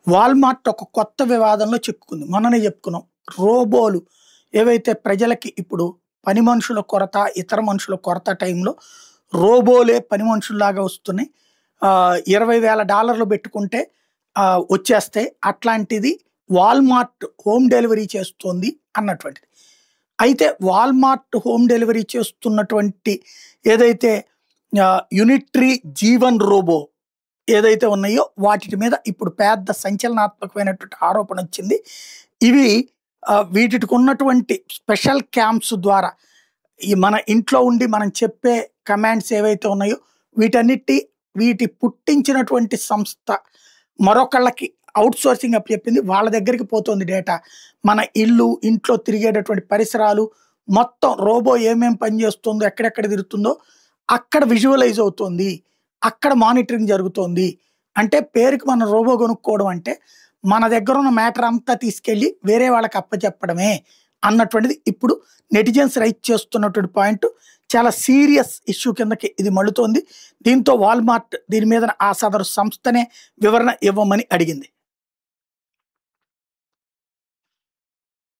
Walmart ఒక కొత్త వివాదంలో చిక్కుకుంది. మొన్ననే చెప్పుకున్నాం. రోబోలు ఏవైతే ప్రజలకి ఇప్పుడు పని మనుషుల కొరత, ఇతర మనుషుల కొరత టైంలో రోబోలే పని మనుషుల్లాగా వస్తున్నాయి. $20,000 పెట్టుకుంటే వచ్చేస్తాయి. అట్లాంటిది వాల్మార్ట్ హోమ్ డెలివరీ చేస్తోంది అన్నటువంటిది. అయితే వాల్మార్ట్ హోమ్ డెలివరీ చేస్తున్నటువంటి ఏదైతే యూనిట్రీ జీవన్ రోబో ఏదైతే ఉన్నాయో వాటి మీద ఇప్పుడు పెద్ద సంచలనాత్మకమైనటువంటి ఆరోపణ వచ్చింది. ఇవి వీటికి ఉన్నటువంటి స్పెషల్ క్యాంప్స్ ద్వారా ఈ మన ఇంట్లో ఉండి మనం చెప్పే కమాండ్స్ ఏవైతే ఉన్నాయో వీటి పుట్టించినటువంటి సంస్థ మరొకళ్ళకి అవుట్ సోర్సింగ్ అప్ చెప్పింది. వాళ్ళ దగ్గరికి పోతుంది డేటా. మన ఇంట్లో తిరిగేటటువంటి పరిసరాలు మొత్తం రోబో ఏమేం పని చేస్తుందో, ఎక్కడెక్కడ తిరుగుతుందో అక్కడ విజువలైజ్ అవుతుంది. అక్కడ మానిటరింగ్ జరుగుతోంది. అంటే పేరుకి మన రోబో కొనుక్కోవడం అంటే మన దగ్గర ఉన్న మ్యాటర్ అంతా తీసుకెళ్ళి వేరే వాళ్ళకి అప్పచెప్పడమే అన్నటువంటిది ఇప్పుడు నెటిజన్స్ రైట్ చేస్తున్నటువంటి పాయింట్. చాలా సీరియస్ ఇష్యూ కిందకి ఇది మళ్ళుతోంది. దీంతో వాల్మార్ట్ దీని మీద ఆ సదరు సంస్థనే వివరణ ఇవ్వమని అడిగింది.